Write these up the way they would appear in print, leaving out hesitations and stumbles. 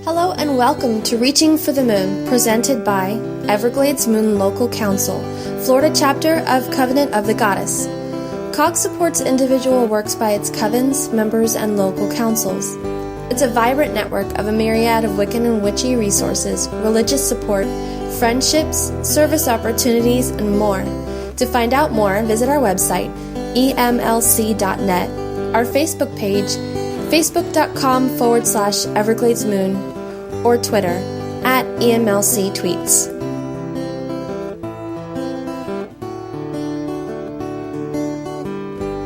Hello and welcome to Reaching for the Moon, presented by Everglades Moon Local Council, Florida chapter of Covenant of the Goddess. COG supports individual works by its covens, members, and local councils. It's a vibrant network of a myriad of Wiccan and witchy resources, religious support, friendships, service opportunities, and more. To find out more, visit our website, emlc.net, our Facebook page, facebook.com/EvergladesMoon, or Twitter, @EMLCTweets.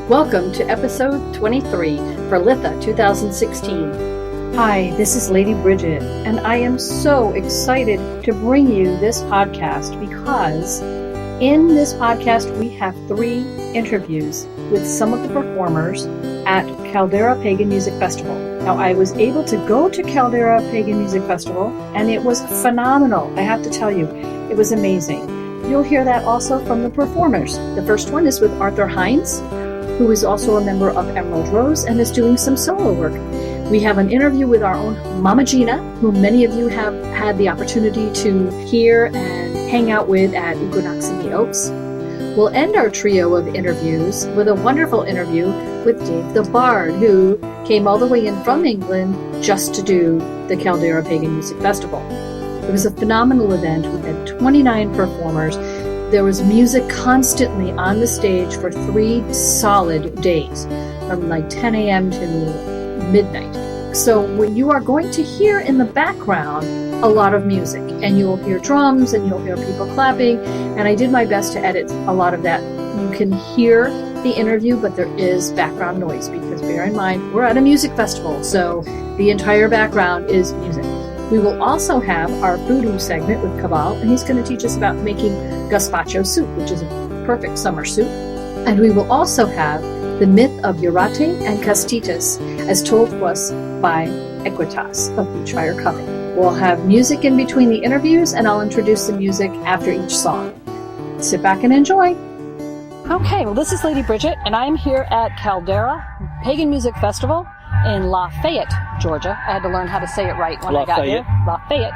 Welcome to episode 23 for Litha 2016. Hi, this is Lady Bridget, and I am so excited to bring you this podcast because in this podcast we have 3 interviews with some of the performers at Caldera Pagan Music Festival. Now, I was able to go to Caldera Pagan Music Festival, and it was phenomenal. I have to tell you, it was amazing. You'll hear that also from the performers. The first one is with Arthur Hinds, who is also a member of Emerald Rose and is doing some solo work. We have an interview with our own Mama Gina, who many of you have had the opportunity to hear and hang out with at Equinox in the Oaks. We'll end our trio of interviews with a wonderful interview with Damh the Bard, who came all the way in from England just to do the Caldera Pagan Music Festival. It was a phenomenal event. We had 29 performers. There was music constantly on the stage for 3 solid days, from like 10 a.m. to midnight. So what you are going to hear in the background, a lot of music, and you'll hear drums and you'll hear people clapping, and I did my best to edit a lot of that. You can hear the interview, but there is background noise because bear in mind, we're at a music festival, so the entire background is music. We will also have our FooDoo segment with Qabal, and he's going to teach us about making Gazpacho soup, which is a perfect summer soup. And we will also have the myth of Jurate and Kastytis, as told to us by Aequitas of Beachfire Coven. We'll have music in between the interviews, and I'll introduce the music after each song. Sit back and enjoy. Okay, well, this is Lady Bridget, and I'm here at Caldera Pagan Music Festival in Lafayette, Georgia. I had to learn how to say it right when I got here. Lafayette.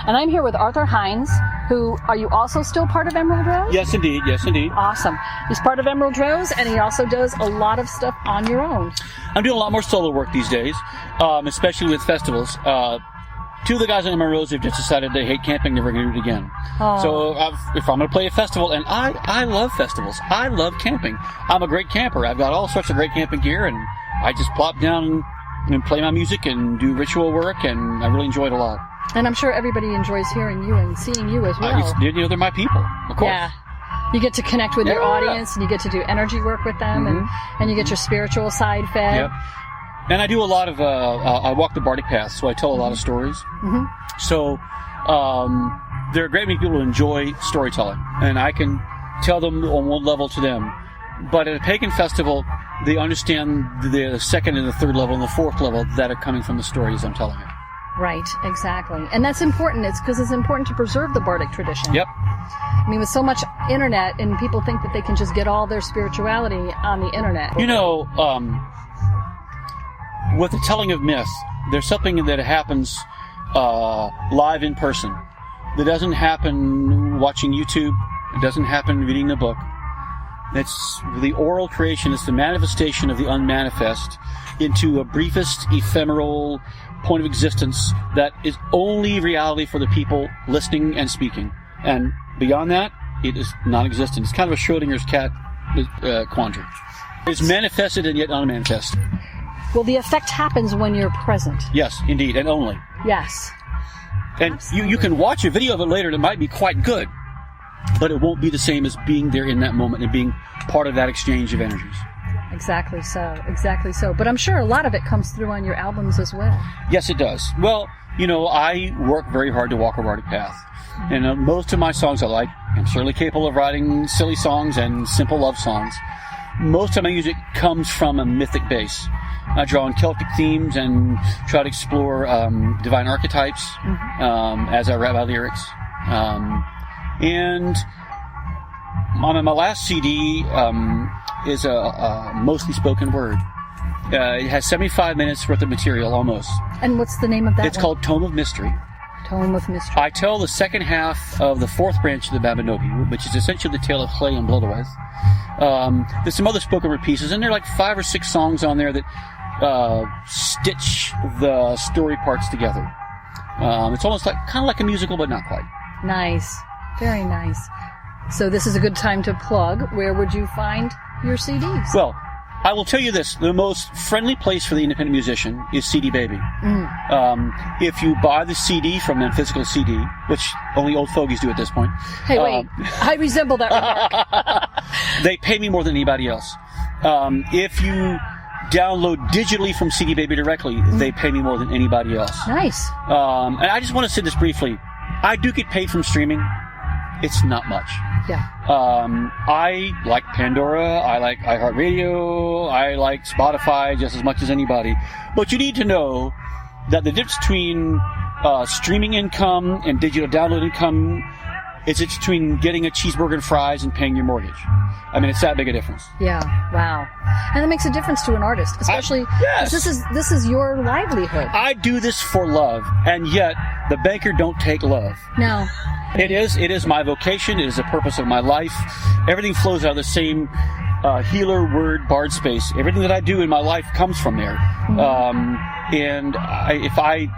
And I'm here with Arthur Hinds, who, are you also still part of Emerald Rose? Yes, indeed. Yes, indeed. Awesome. He's part of Emerald Rose, and he also does a lot of stuff on your own. I'm doing a lot more solo work these days, especially with festivals. 2 of the guys on Emerald Rose have just decided they hate camping, never going to do it again. Oh. So if I'm going to play a festival, and I love festivals. I love camping. I'm a great camper. I've got all sorts of great camping gear, and I just plop down and play my music and do ritual work, and I really enjoy it a lot. And I'm sure everybody enjoys hearing you and seeing you as well. They're my people, of course. Yeah. You get to connect with your audience, and you get to do energy work with them, and you get your spiritual side fed. Yep. And I do a lot of, I walk the Baltic path, so I tell a lot of stories. Mm-hmm. So there are a great many people who enjoy storytelling, and I can tell them on one level to them. But at a pagan festival, they understand the second and the third level and the fourth level that are coming from the stories I'm telling you. Right, exactly. And that's important. It's because it's important to preserve the Bardic tradition. Yep. I mean, with so much internet, and people think that they can just get all their spirituality on the internet. You know, with the telling of myth, there's something that happens live in person that doesn't happen watching YouTube. It doesn't happen reading the book. It's the oral creation. It's the manifestation of the unmanifest into a briefest, ephemeral point of existence that is only reality for the people listening and speaking. And beyond that, it is non-existent. It's kind of a Schrodinger's cat quandary. It's manifested and yet unmanifest. Well, the effect happens when you're present. Yes, indeed, and only. Yes. And you can watch a video of it later that might be quite good, but it won't be the same as being there in that moment and being part of that exchange of energies. Exactly so, exactly so. But I'm sure a lot of it comes through on your albums as well. Yes, it does. Well, you know, I work very hard to walk a Bardic path. Mm-hmm. And most of my songs I like. I'm certainly capable of writing silly songs and simple love songs. Most of my music comes from a mythic base. I draw on Celtic themes and try to explore divine archetypes as I write my lyrics. And my last CD is a mostly spoken word. It has 75 minutes worth of material, almost. And what's the name of that It's called Tome of Mystery. Tome of Mystery. I tell the second half of the fourth branch of the Mabinogi, which is essentially the tale of Clay and Bloodwise. There's some other spoken word pieces, and there are like 5 or 6 songs on there that stitch the story parts together. It's almost kind of like a musical, but not quite. Nice. Very nice. So this is a good time to plug. Where would you find your CDs? Well, I will tell you this. The most friendly place for the independent musician is CD Baby. If you buy the CD from them, physical CD, which only old fogies do at this point. Hey, wait. I resemble that remark. They pay me more than anybody else. If you download digitally from CD Baby directly, they pay me more than anybody else. Nice. And I just want to say this briefly. I do get paid from streaming. It's not much. Yeah. I like Pandora, I like iHeartRadio, I like Spotify just as much as anybody. But you need to know that the difference between streaming income and digital download income is it's between getting a cheeseburger and fries and paying your mortgage. I mean, it's that big a difference. Yeah. Wow. And that makes a difference to an artist, especially yes. This is your livelihood. I do this for love, and yet the banker don't take love. No. It is my vocation. It is the purpose of my life. Everything flows out of the same healer word bard space. Everything that I do in my life comes from there. And if I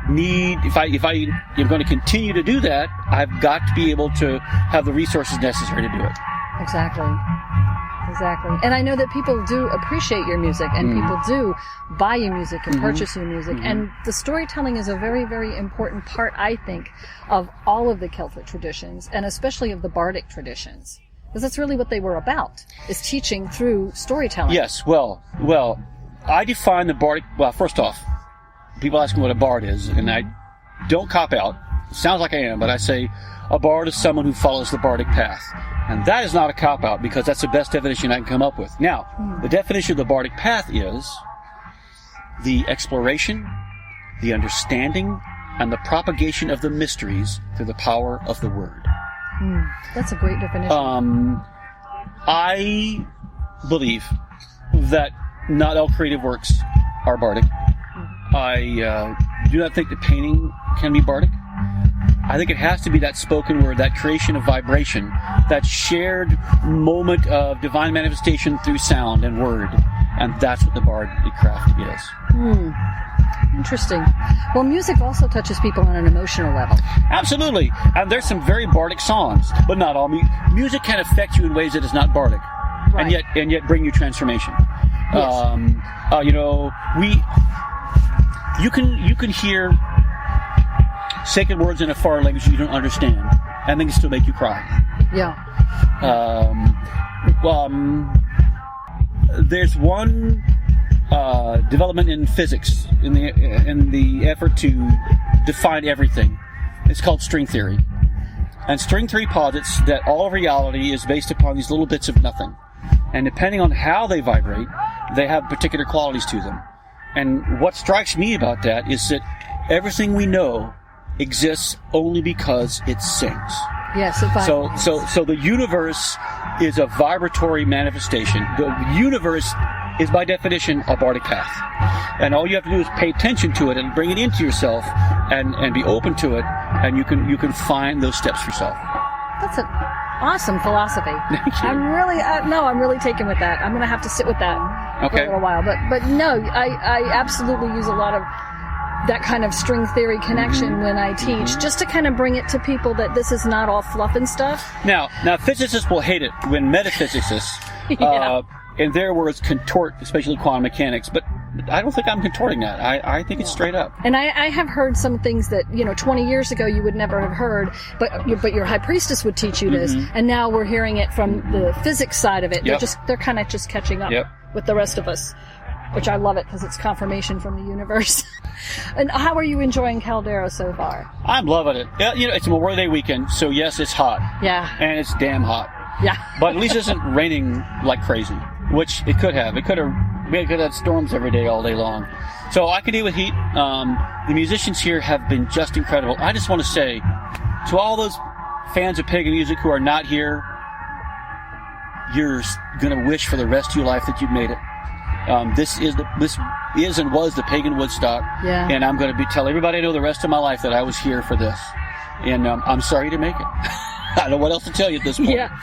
am going to continue to do that, I've got to be able to have the resources necessary to do it. Exactly. And I know that people do appreciate your music, and people do buy your music and purchase your music. And the storytelling is a very, very important part, I think, of all of the Celtic traditions, and especially of the bardic traditions. Because that's really what they were about, is teaching through storytelling. Yes, well, I define the bardic... Well, first off, people ask me what a bard is, and I don't cop out. It sounds like I am, but I say a bard is someone who follows the bardic path. And that is not a cop-out, because that's the best definition I can come up with. Now, the definition of the bardic path is the exploration, the understanding, and the propagation of the mysteries through the power of the word. That's a great definition. I believe that not all creative works are bardic. I do not think that painting can be bardic. I think it has to be that spoken word, that creation of vibration, that shared moment of divine manifestation through sound and word. And that's what the bardic craft is. Interesting. Well, music also touches people on an emotional level. Absolutely. And there's some very bardic songs, but not all. Music can affect you in ways that is not bardic. Right. And yet bring you transformation. Yes. You can hear sacred words in a foreign language you don't understand, and they can still make you cry. Yeah. There's one development in physics in the effort to define everything. It's called string theory. And string theory posits that all of reality is based upon these little bits of nothing. And depending on how they vibrate, they have particular qualities to them. And what strikes me about that is that everything we know exists only because it sings. Yes, it vibrates. So the universe is a vibratory manifestation. The universe is by definition a bardic path. And all you have to do is pay attention to it and bring it into yourself and be open to it, and you can find those steps yourself. That's an awesome philosophy. Thank you. I'm really taken with that. I'm going to have to sit with that for a little while. But no, I absolutely use a lot of that kind of string theory connection when I teach, just to kind of bring it to people that this is not all fluff and stuff. Now physicists will hate it when metaphysicists, in their words, contort, especially quantum mechanics. But I don't think I'm contorting that. I think it's straight up. And I have heard some things that 20 years ago you would never have heard, but your high priestess would teach you this, and now we're hearing it from the physics side of it. Yep. They're kind of just catching up with the rest of us. Which I love it because it's confirmation from the universe. And how are you enjoying Caldera so far? I'm loving it. It's Memorial Day weekend, so yes, it's hot. Yeah. And it's damn hot. Yeah. But at least it isn't raining like crazy, which it could have. We could have had storms every day, all day long. So I can deal with heat. The musicians here have been just incredible. I just want to say to all those fans of pagan music who are not here, you're going to wish for the rest of your life that you've made it. This is and was the pagan Woodstock, and I'm going to tell everybody I know the rest of my life that I was here for this, and I'm sorry to make it. I don't know what else to tell you at this point. Yeah.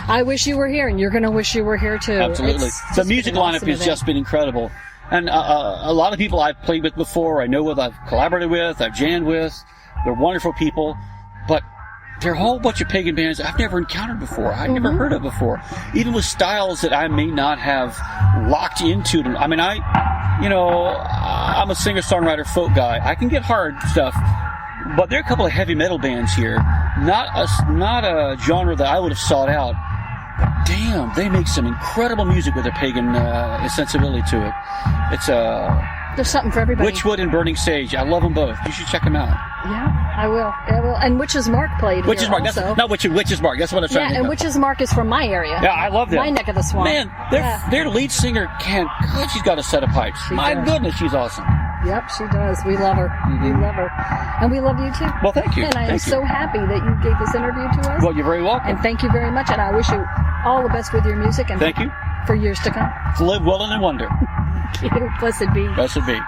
I wish you were here, and you're going to wish you were here too. Absolutely. The music lineup has just been incredible. And a lot of people I've played with before, I know what I've collaborated with, I've jammed with. They're wonderful people. But there are a whole bunch of pagan bands I've never encountered before, I've never heard of before. Even with styles that I may not have locked into. I mean, I'm a singer-songwriter folk guy. I can get hard stuff. But there are a couple of heavy metal bands here. Not a genre that I would have sought out. But damn, they make some incredible music with a pagan sensibility to it. There's something for everybody. Witchwood and Burning Sage. I love them both. You should check them out. Yeah, I will. And Witch's Mark played Witch's Mark. Also. That's not Witch's Mark. That's what I'm trying to think and of. Witch's Mark is from my area. Yeah, I love that. My neck of the swamp. Man, their lead singer God, she's got a set of pipes. My goodness, she's awesome. Yep, she does. We love her. We love her. And we love you too. Well, thank you. And I am so happy that you gave this interview to us. Well, you're very welcome. And thank you very much. And I wish you all the best with your music. And thank you. For years to come. To live well and in wonder. Thank you. Blessed be. Blessed be.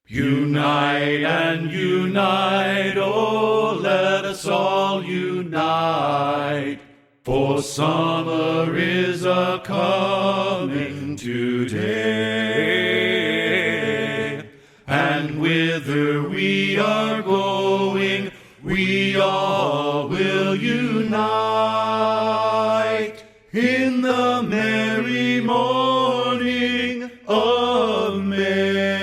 Unite and unite, oh, let us all unite. For summer is a-coming today. And whither we are going, we all will unite in the merry morning of May.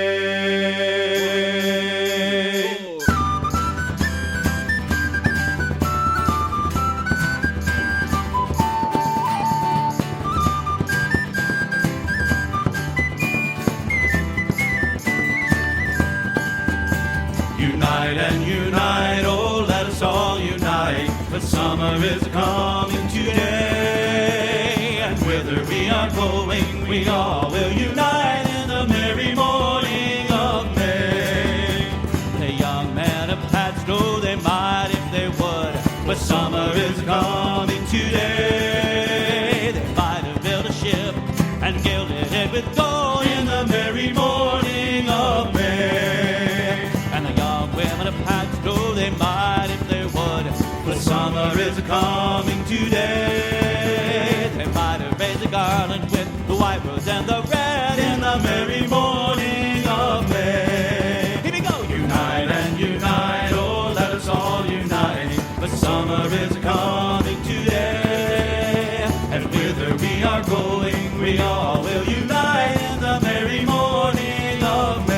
Unite and unite, oh, let us all unite. But summer is coming today, and whither we are going, we all will unite in the merry morning of May. The young men of Padstow, they might if they would, but summer is coming today. They might have built a ship and gilded it with gold in the merry morning of May. And the young women of Padstow, they might if they would, but summer is coming today. They might have raised a garland with the white rose and the red in the merry morning of May. Here we go! Unite and unite, oh, let us all unite. But summer is coming today, and whither we are going, we all will unite in the merry morning of May.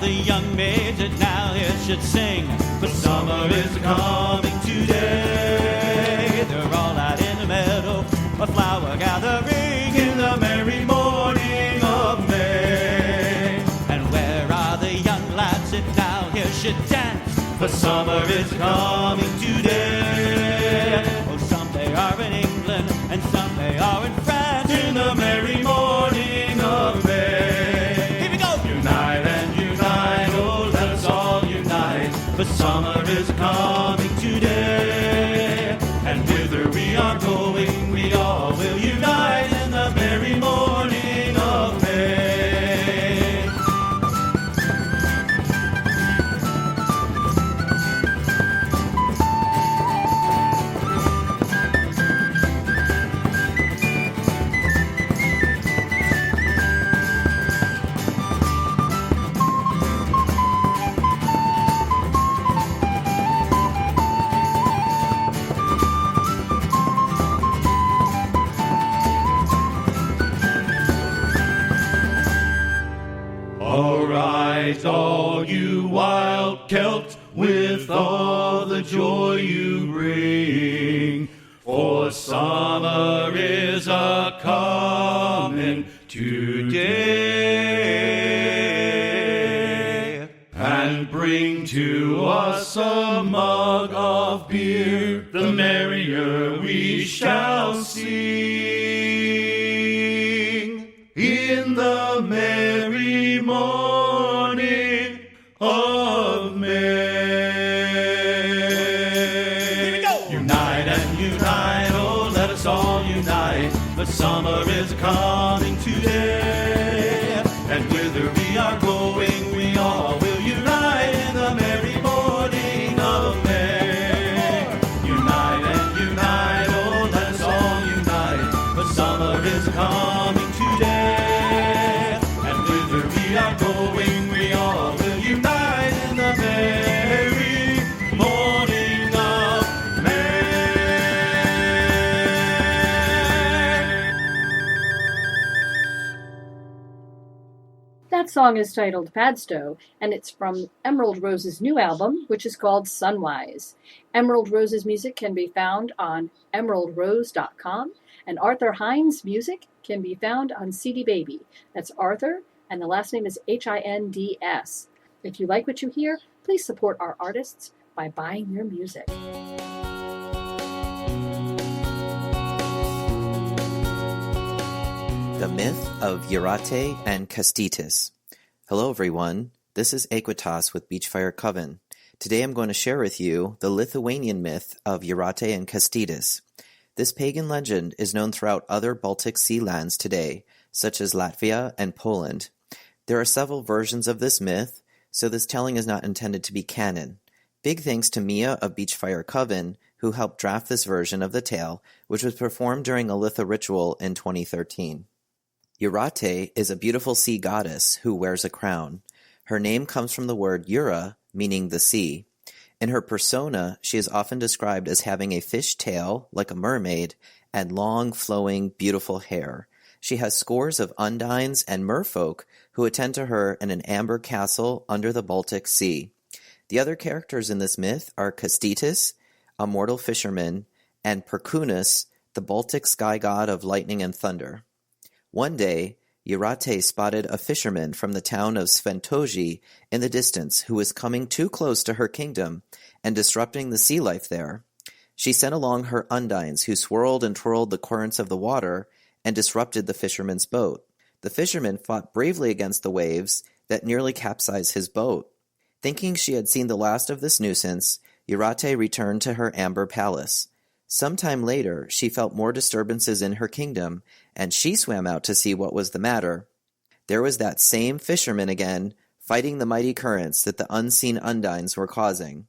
The young maids that now here should sing, but summer is coming today. They're all out in the meadow, a flower gathering in the merry morning of May. And where are the young lads that now here should dance, but summer is coming today. Oh, some they are in England, and some they are in France, in the merry morning of May. Here we go! Unite and unite, oh, let us all unite. But summer is coming today, and whither we are going, we all will unite in the merry morning of May. Arise, all you wild Celts, with all the joy you bring, for summer is a-coming today. And bring to us a mug of beer, the merrier we shall see. but summer is coming today. And whither we are going, we all will unite in the merry morning of May. Unite and unite, oh, let us all unite, but summer is coming today. And whither we are going, we all will unite in the merry morning of May. That song is titled Padstow, and it's from Emerald Rose's new album, which is called Sunwise. Emerald Rose's music can be found on emeraldrose.com, and Arthur Hinds' music can be found on CD Baby. That's Arthur, and the last name is Hinds. If you like what you hear, please support our artists by buying their music. The Myth of Jurate and Kastytis. Hello everyone, this is Aequitas with Beachfire Coven. Today I'm going to share with you the Lithuanian myth of Jurate and Kastytis. This pagan legend is known throughout other Baltic sea lands today, such as Latvia and Poland. There are several versions of this myth, so this telling is not intended to be canon. Big thanks to Mia of Beachfire Coven, who helped draft this version of the tale, which was performed during a Litha ritual in 2013. Jurate is a beautiful sea goddess who wears a crown. Her name comes from the word Jura, meaning the sea. In her persona, she is often described as having a fish tail, like a mermaid, and long, flowing, beautiful hair. She has scores of undines and merfolk who attend to her in an amber castle under the Baltic Sea. The other characters in this myth are Kastytis, a mortal fisherman, and Perkunus, the Baltic sky god of lightning and thunder. One day, Jurate spotted a fisherman from the town of Sventoji in the distance who was coming too close to her kingdom and disrupting the sea life there. She sent along her undines, who swirled and twirled the currents of the water and disrupted the fisherman's boat. The fisherman fought bravely against the waves that nearly capsized his boat. Thinking she had seen the last of this nuisance, Jurate returned to her amber palace. Some time later, she felt more disturbances in her kingdom, and she swam out to see what was the matter. There was that same fisherman again, fighting the mighty currents that the unseen undines were causing.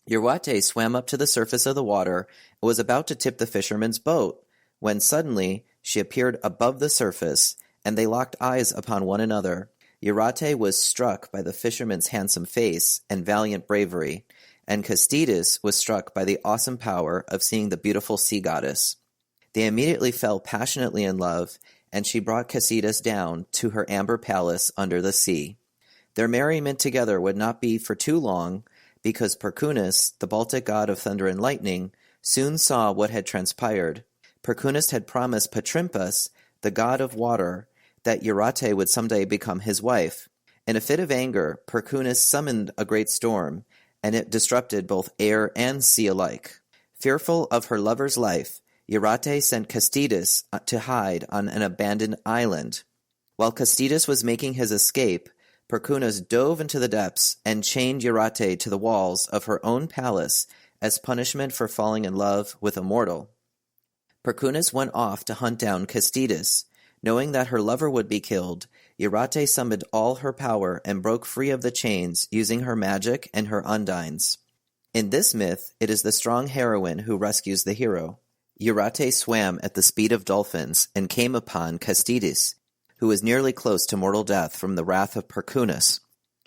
Jurate swam up to the surface of the water and was about to tip the fisherman's boat, when suddenly she appeared above the surface, and they locked eyes upon one another. Jurate was struck by the fisherman's handsome face and valiant bravery, and Kastytis was struck by the awesome power of seeing the beautiful sea goddess. They immediately fell passionately in love, and she brought Kastytis down to her amber palace under the sea. Their merriment together would not be for too long, because Perkunus, the Baltic god of thunder and lightning, soon saw what had transpired. Perkunus had promised Patrimpas, the god of water, that Jurate would someday become his wife. In a fit of anger, Perkunus summoned a great storm, and it disrupted both air and sea alike. Fearful of her lover's life, Jurate sent Kastytis to hide on an abandoned island. While Kastytis was making his escape, Perkunus dove into the depths and chained Jurate to the walls of her own palace as punishment for falling in love with a mortal. Perkunus went off to hunt down Kastytis. Knowing that her lover would be killed, Jurate summoned all her power and broke free of the chains using her magic and her undines. In this myth, it is the strong heroine who rescues the hero. Jurate swam at the speed of dolphins and came upon Kastytis, who was nearly close to mortal death from the wrath of Perkunus.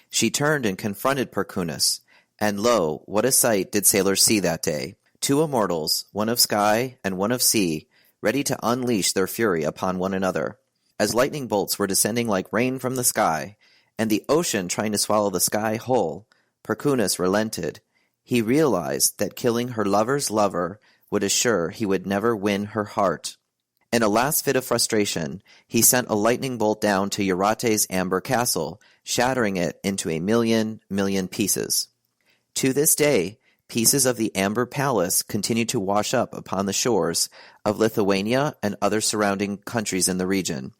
She turned and confronted Perkunus, and lo, what a sight did sailors see that day! 2 immortals, one of sky and one of sea, ready to unleash their fury upon one another. As lightning bolts were descending like rain from the sky, and the ocean trying to swallow the sky whole, Perkunus relented. He realized that killing her lover's lover would assure he would never win her heart. In a last fit of frustration, he sent a lightning bolt down to Jurate's amber castle, shattering it into a million pieces. To this day, pieces of the amber palace continue to wash up upon the shores of Lithuania and other surrounding countries in the region.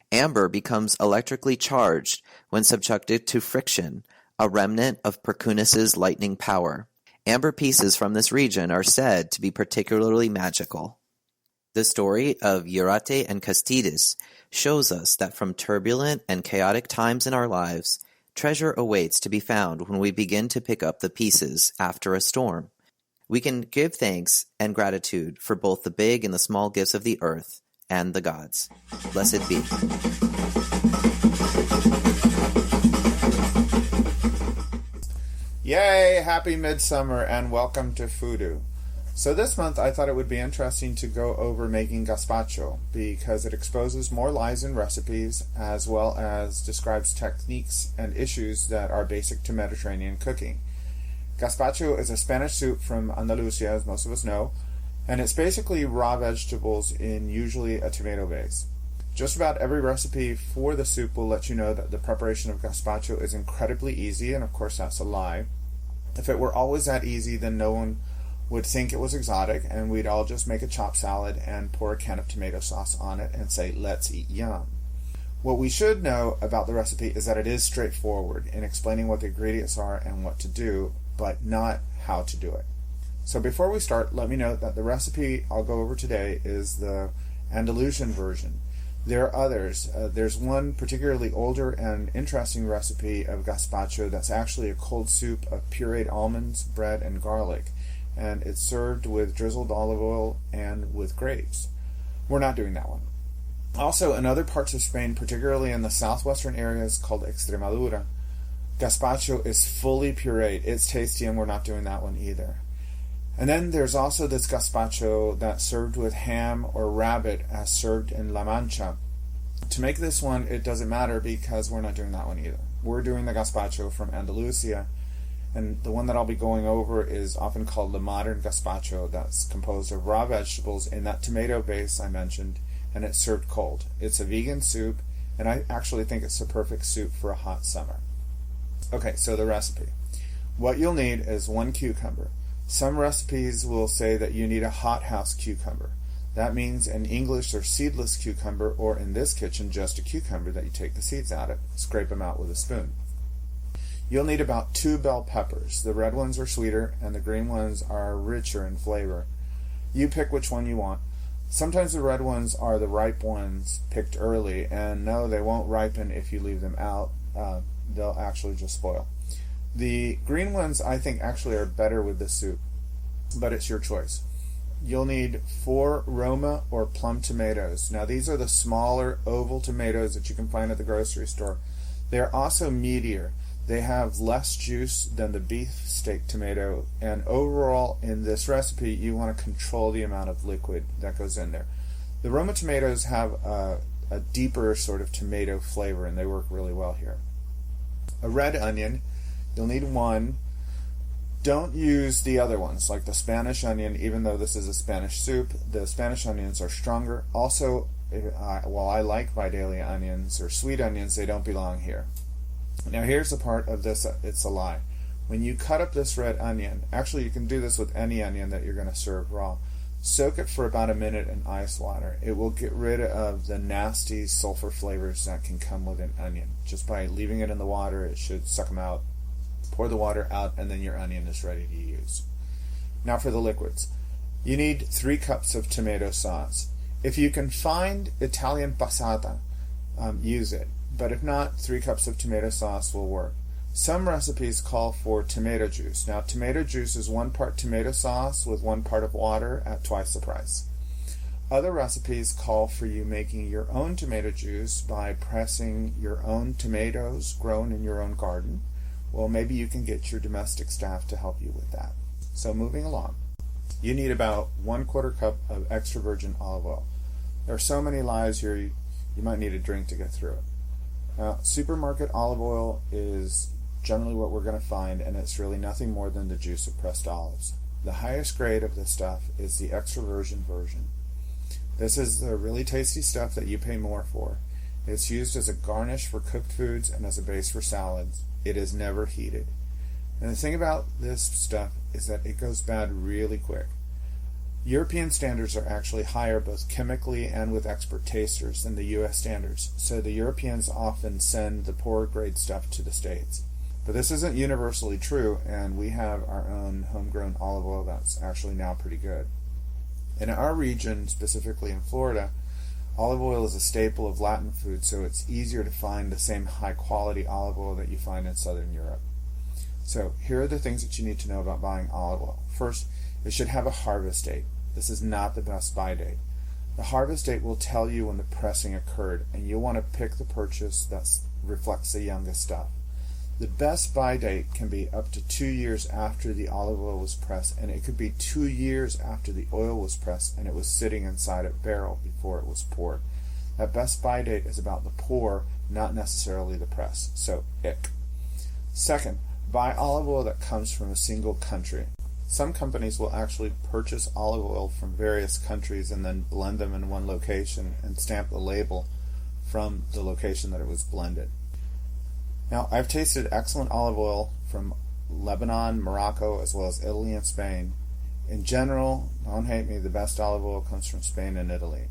Amber becomes electrically charged when subjected to friction, a remnant of Perkunus's lightning power. Amber pieces from this region are said to be particularly magical. The story of Jurate and Kastytis shows us that from turbulent and chaotic times in our lives, treasure awaits to be found when we begin to pick up the pieces after a storm. We can give thanks and gratitude for both the big and the small gifts of the earth and the gods. Blessed be. Yay! Happy Midsummer and welcome to FooDoo. So this month I thought it would be interesting to go over making Gazpacho because it exposes more lies in recipes as well as describes techniques and issues that are basic to Mediterranean cooking. Gazpacho is a Spanish soup from Andalusia, as most of us know, and it's basically raw vegetables in usually a tomato base. Just about every recipe for the soup will let you know that the preparation of Gazpacho is incredibly easy, and of course that's a lie. If it were always that easy, then no one would think it was exotic, and we'd all just make a chopped salad and pour a can of tomato sauce on it and say, let's eat yum. What we should know about the recipe is that it is straightforward in explaining what the ingredients are and what to do, but not how to do it. So before we start, let me note that the recipe I'll go over today is the Andalusian version. There are others. There's one particularly older and interesting recipe of gazpacho that's actually a cold soup of pureed almonds, bread, and garlic, and it's served with drizzled olive oil and with grapes. We're not doing that one. Also, in other parts of Spain, particularly in the southwestern areas called Extremadura, gazpacho is fully pureed. It's tasty, and we're not doing that one either. And then there's also this gazpacho that's served with ham or rabbit as served in La Mancha. To make this one, it doesn't matter because we're not doing that one either. We're doing the gazpacho from Andalusia, and the one that I'll be going over is often called the modern gazpacho that's composed of raw vegetables in that tomato base I mentioned, and it's served cold. It's a vegan soup, and I actually think it's the perfect soup for a hot summer. Okay, so the recipe. What you'll need is 1 cucumber. Some recipes will say that you need a hothouse cucumber. That means in English they're seedless cucumber, or in this kitchen just a cucumber that you take the seeds out of, scrape them out with a spoon. You'll need about 2 bell peppers. The red ones are sweeter and the green ones are richer in flavor. You pick which one you want. Sometimes the red ones are the ripe ones picked early, and no, they won't ripen if you leave them out. They'll actually just spoil. The green ones, I think, actually are better with the soup, but it's your choice. You'll need 4 Roma or plum tomatoes. Now, these are the smaller oval tomatoes that you can find at the grocery store. They're also meatier. They have less juice than the beefsteak tomato, and overall in this recipe, you want to control the amount of liquid that goes in there. The Roma tomatoes have a deeper sort of tomato flavor, and they work really well here. A red onion. You'll need 1. Don't use the other ones, like the Spanish onion, even though this is a Spanish soup. The Spanish onions are stronger. Also, while I like Vidalia onions or sweet onions, they don't belong here. Now here's the part of this, it's a lie. When you cut up this red onion, actually you can do this with any onion that you're going to serve raw. Soak it for about a minute in ice water. It will get rid of the nasty sulfur flavors that can come with an onion. Just by leaving it in the water, it should suck them out. Pour the water out, and then your onion is ready to use. Now for the liquids. You need 3 cups of tomato sauce. If you can find Italian passata, use it. But if not, 3 cups of tomato sauce will work. Some recipes call for tomato juice. Now, tomato juice is 1 part tomato sauce with 1 part of water at twice the price. Other recipes call for you making your own tomato juice by pressing your own tomatoes grown in your own garden. Well, maybe you can get your domestic staff to help you with that. So moving along, you need about 1/4 cup of extra virgin olive oil. There are so many lies here, you might need a drink to get through it. Now, supermarket olive oil is generally what we're going to find, and it's really nothing more than the juice of pressed olives. The highest grade of this stuff is the extra virgin version. This is the really tasty stuff that you pay more for. It's used as a garnish for cooked foods and as a base for salads. It is never heated. And the thing about this stuff is that it goes bad really quick. European standards are actually higher both chemically and with expert tasters than the U.S. standards, so the Europeans often send the poorer grade stuff to the States. But this isn't universally true, and we have our own homegrown olive oil that's actually now pretty good. In our region, specifically in Florida, olive oil is a staple of Latin food, so it's easier to find the same high-quality olive oil that you find in Southern Europe. So here are the things that you need to know about buying olive oil. First, it should have a harvest date. This is not the best buy date. The harvest date will tell you when the pressing occurred, and you'll want to pick the purchase that reflects the youngest stuff. The best buy date can be up to 2 years after the olive oil was pressed, and it could be 2 years after the oil was pressed and it was sitting inside a barrel before it was poured. That best buy date is about the pour, not necessarily the press. So, ick. Second, buy olive oil that comes from a single country. Some companies will actually purchase olive oil from various countries and then blend them in one location and stamp the label from the location that it was blended. Now, I've tasted excellent olive oil from Lebanon, Morocco, as well as Italy and Spain. In general, don't hate me, the best olive oil comes from Spain and Italy.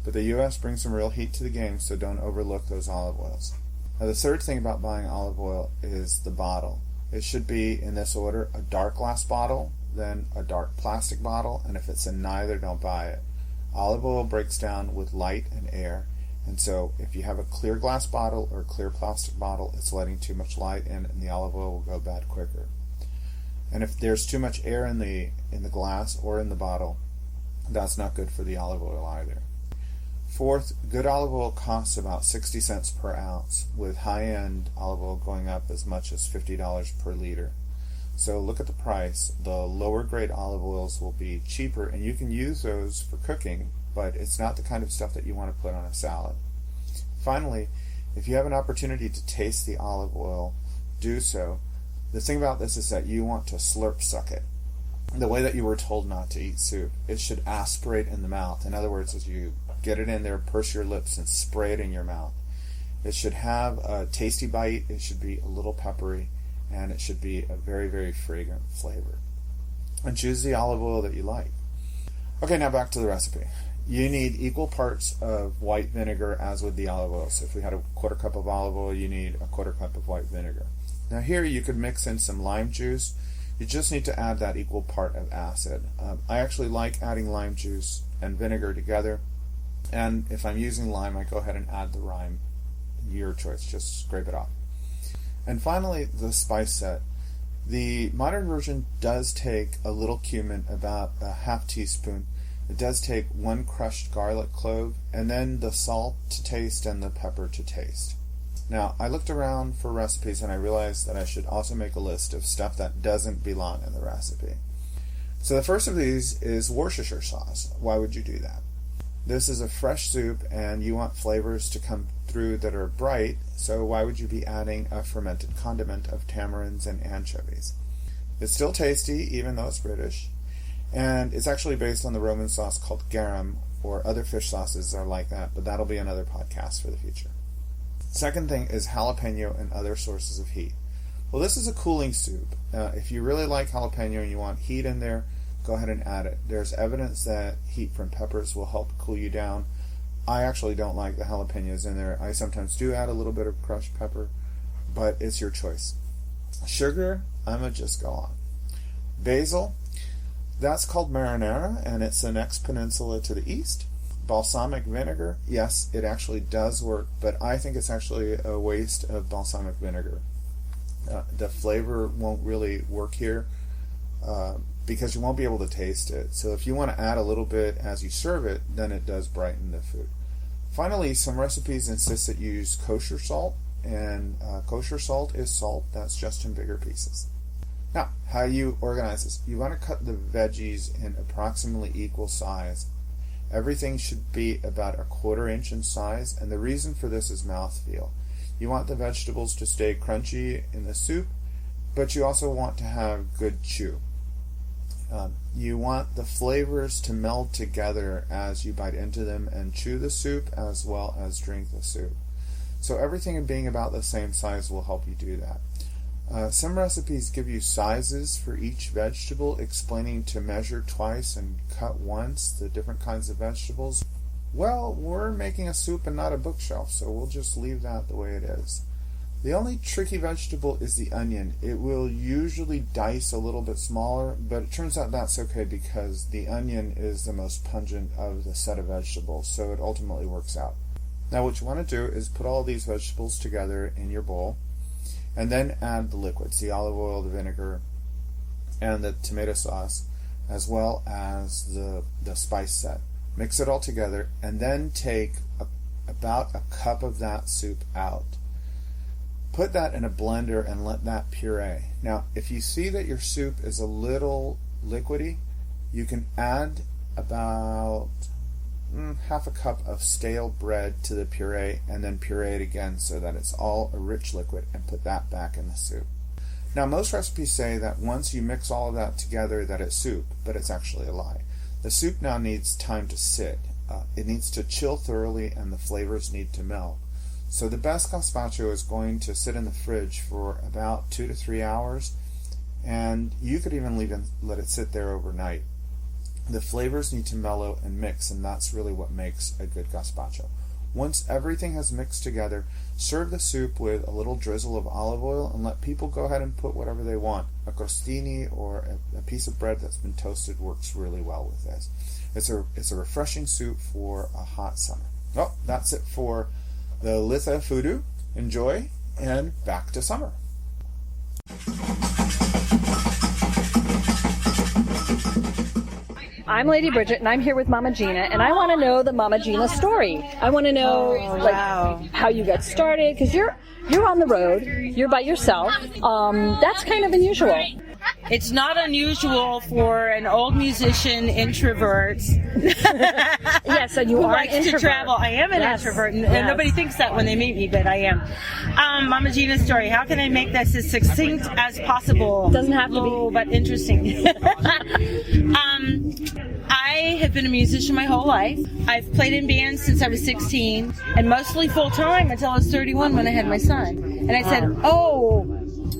But the U.S. brings some real heat to the game, so don't overlook those olive oils. Now, the third thing about buying olive oil is the bottle. It should be, in this order, a dark glass bottle, then a dark plastic bottle, and if it's in neither, don't buy it. Olive oil breaks down with light and air, and so if you have a clear glass bottle or a clear plastic bottle, it's letting too much light in and the olive oil will go bad quicker. And if there's too much air in the glass or in the bottle, that's not good for the olive oil either. Fourth, good olive oil costs about 60 cents per ounce, with high-end olive oil going up as much as $50 per liter. So look at the price. The lower grade olive oils will be cheaper, and you can use those for cooking, but it's not the kind of stuff that you want to put on a salad. Finally, if you have an opportunity to taste the olive oil, do so. The thing about this is that you want to slurp suck it. The way that you were told not to eat soup. It should aspirate in the mouth. In other words, as you get it in there, purse your lips and spray it in your mouth. It should have a tasty bite. It should be a little peppery, and it should be a very, very fragrant flavor. And choose the olive oil that you like. Okay, now back to the recipe. You need equal parts of white vinegar as with the olive oil. So if we had a quarter cup of olive oil, you need a quarter cup of white vinegar. Now here you could mix in some lime juice. You just need to add that equal part of acid. I actually like adding lime juice and vinegar together. And if I'm using lime, I go ahead and add the lime. Your choice, just scrape it off. And finally, the spice set. The modern version does take a little cumin, about a half teaspoon. It does take 1 crushed garlic clove, and then the salt to taste and the pepper to taste. Now, I looked around for recipes and I realized that I should also make a list of stuff that doesn't belong in the recipe. So the first of these is Worcestershire sauce. Why would you do that? This is a fresh soup and you want flavors to come through that are bright, so why would you be adding a fermented condiment of tamarinds and anchovies? It's still tasty, even though it's British, and it's actually based on the Roman sauce called garum, or other fish sauces are like that, but that'll be another podcast for the future. Second thing is jalapeno and other sources of heat. Well, this is a cooling soup. If you really like jalapeno and you want heat in there, go ahead and add it. There's evidence that heat from peppers will help cool you down. I actually don't like the jalapenos in there. I sometimes do add a little bit of crushed pepper, but it's your choice. Sugar, I'ma just go on. Basil, that's called marinara, and it's the next peninsula to the east. Balsamic vinegar, yes, it actually does work, but I think it's actually a waste of balsamic vinegar. The flavor won't really work here because you won't be able to taste it. So if you want to add a little bit as you serve it, then it does brighten the food. Finally, some recipes insist that you use kosher salt, and kosher salt is salt that's just in bigger pieces. Now, how you organize this. You want to cut the veggies in approximately equal size. Everything should be about 1/4 inch in size, and the reason for this is mouthfeel. You want the vegetables to stay crunchy in the soup, but you also want to have good chew. You want the flavors to meld together as you bite into them and chew the soup as well as drink the soup. So everything being about the same size will help you do that. Some recipes give you sizes for each vegetable, explaining to measure twice and cut once the different kinds of vegetables. Well, we're making a soup and not a bookshelf, so we'll just leave that the way it is. The only tricky vegetable is the onion. It will usually dice a little bit smaller, but it turns out that's okay because the onion is the most pungent of the set of vegetables, so it ultimately works out. Now what you want to do is put all these vegetables together in your bowl, and then add the liquids, the olive oil, the vinegar, and the tomato sauce, as well as the spice set. Mix it all together, and then take about a cup of that soup out. Put that in a blender and let that puree. Now, if you see that your soup is a little liquidy, you can add about half a cup of stale bread to the puree and then puree it again so that it's all a rich liquid, and put that back in the soup. Now, most recipes say that once you mix all of that together that it's soup, but it's actually a lie. The soup now needs time to sit. It needs to chill thoroughly and the flavors need to melt. So the best gazpacho is going to sit in the fridge for about 2 to 3 hours, and you could even let it sit there overnight. The flavors need to mellow and mix, and that's really what makes a good gazpacho. Once everything has mixed together, serve the soup with a little drizzle of olive oil and let people go ahead and put whatever they want. A crostini or a piece of bread that's been toasted works really well with this. It's a refreshing soup for a hot summer. Well, that's it for the Litha FooDoo. Enjoy, and back to summer. I'm Lady Bridget, and I'm here with Mama Gina, and I want to know the Mama Gina story. I want to know how you got started, because you're on the road, you're by yourself. That's kind of unusual. It's not unusual for an old musician introvert. Yes, and you are likes an introvert. to travel. I am an introvert, and nobody thinks that when they meet me, but I am. Mama Gina's story. How can I make this as succinct as possible? Doesn't have to be, but interesting. I have been a musician my whole life. I've played in bands since I was 16, and mostly full time until I was 31 when I had my son. And I said,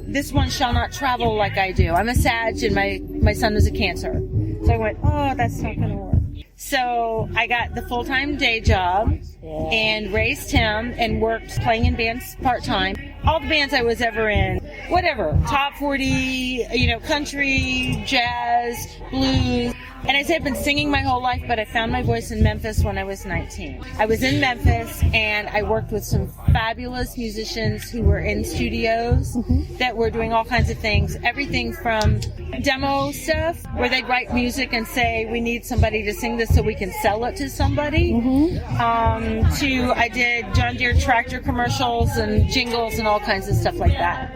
this one shall not travel like I do. I'm a Sag, and my son was a Cancer. So I went, that's not going to work. So I got the full-time day job and raised him and worked playing in bands part-time. All the bands I was ever in, whatever, top 40, country, jazz, blues. And I said I've been singing my whole life, but I found my voice in Memphis when I was 19. I was in Memphis, and I worked with some fabulous musicians who were in studios that were doing all kinds of things. Everything from demo stuff, where they'd write music and say, we need somebody to sing this so we can sell it to somebody, to I did John Deere tractor commercials and jingles and all kinds of stuff like that.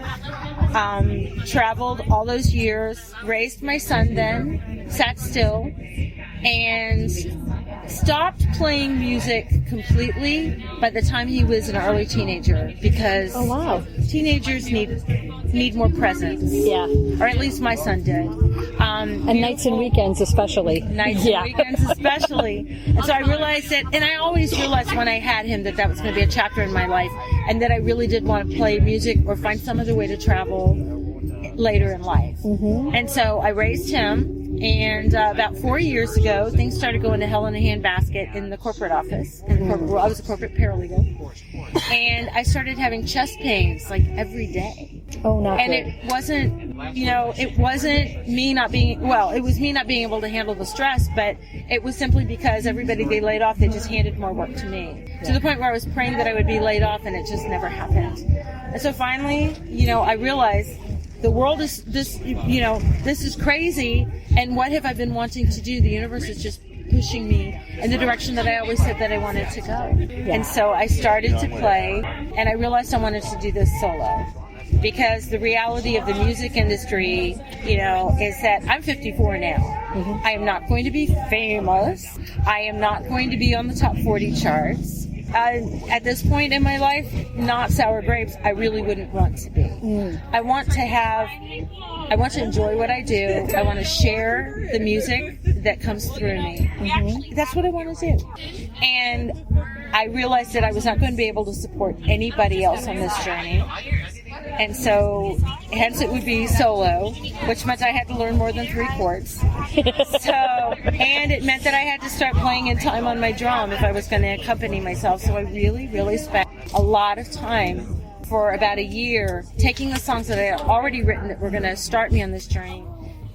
Traveled all those years, raised my son then, sat still, and stopped playing music completely by the time he was an early teenager, because teenagers need more presence. Yeah. Or at least my son did. And nights and weekends especially. Nights and weekends especially. And so I realized that, and I always realized when I had him that was going to be a chapter in my life, and that I really did want to play music or find some other way to travel later in life. And so I raised him. And about 4 years ago, things started going to hell in a handbasket in the corporate office. I was a corporate paralegal. And I started having chest pains like every day. Oh, not and good. It wasn't, it wasn't me not being, it was me not being able to handle the stress, but it was simply because everybody they laid off, they just handed more work to me. To the point where I was praying that I would be laid off, and it just never happened. And so finally, I realized the world is this is crazy, and what have I been wanting to do? The universe is just pushing me in the direction that I always said that I wanted to go. And so I started to play, and I realized I wanted to do this solo. Because the reality of the music industry, is that I'm 54 now. I am not going to be famous. I am not going to be on the top 40 charts. At this point in my life, not sour grapes, I really wouldn't want to be. I want to enjoy what I do. I want to share the music that comes through me. That's what I want to do. And I realized that I was not going to be able to support anybody else on this journey. And so, hence it would be solo, which meant I had to learn more than 3 chords. And it meant that I had to start playing in time on my drum if I was going to accompany myself. So I really, really spent a lot of time for about a year, taking the songs that I had already written that were going to start me on this journey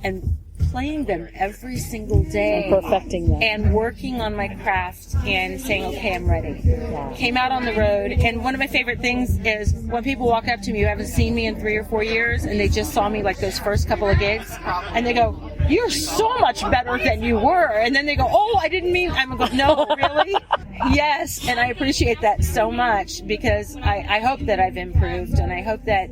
and playing them every single day. And perfecting them. And working on my craft and saying, okay, I'm ready. Yeah. Came out on the road, and one of my favorite things is when people walk up to me who haven't seen me in 3 or 4 years, and they just saw me like those first couple of gigs, and they go, you're so much better than you were. And then they go, oh, I didn't mean, I'm going, no, really? Yes, and I appreciate that so much because I hope that I've improved, and I hope that,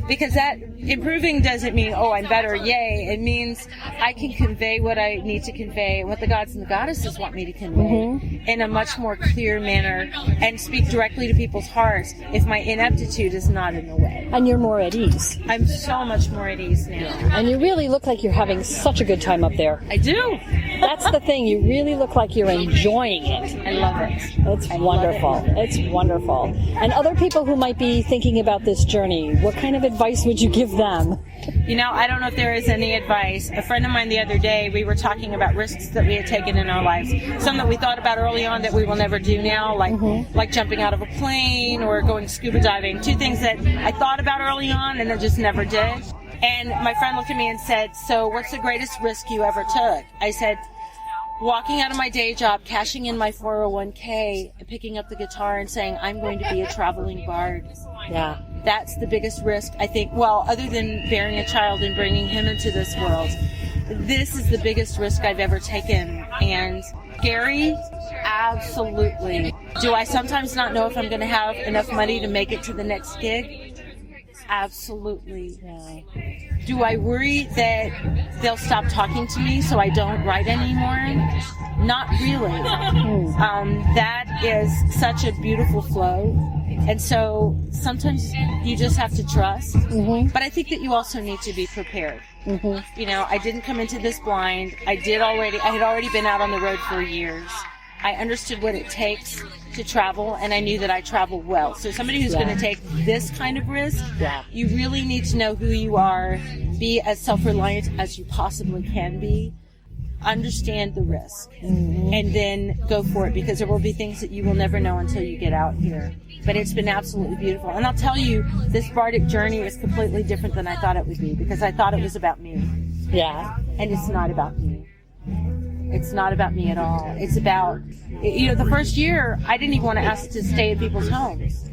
because that improving doesn't mean, oh, I'm better, yay. It means I can convey what I need to convey and what the gods and the goddesses want me to convey in a much more clear manner and speak directly to people's hearts if my ineptitude is not in the way. And you're more at ease. I'm so much more at ease now. And you really look like you're having such a good time up there. I do. That's the thing. You really look like you're enjoying it. I love it. It's wonderful. It's wonderful. And other people who might be thinking about this journey, what kind of advice would you give them? You know, I don't know if there is any advice. A friend of mine the other day, we were talking about risks that we had taken in our lives. Some that we thought about early on that we will never do now, like jumping out of a plane or going scuba diving. 2 things that I thought about early on and then just never did. And my friend looked at me and said, so what's the greatest risk you ever took? I said, walking out of my day job, cashing in my 401k, and picking up the guitar and saying, I'm going to be a traveling bard. Yeah. That's the biggest risk, I think. Well, other than bearing a child and bringing him into this world, this is the biggest risk I've ever taken. And scary? Absolutely. Do I sometimes not know if I'm going to have enough money to make it to the next gig? Absolutely. Yeah. Do I worry that they'll stop talking to me so I don't write anymore? Not really. That is such a beautiful flow. And so sometimes you just have to trust. But I think that you also need to be prepared. You know, I didn't come into this blind. I had already been out on the road for years. I understood what it takes to travel, and I knew that I travel well. So somebody who's going to take this kind of risk, you really need to know who you are, be as self-reliant as you possibly can be, understand the risk, and then go for it, because there will be things that you will never know until you get out here. But it's been absolutely beautiful. And I'll tell you, this bardic journey is completely different than I thought it would be, because I thought it was about me. Yeah. And it's not about me. It's not about me at all. It's about, you know, the first year, I didn't even want to ask to stay at people's homes.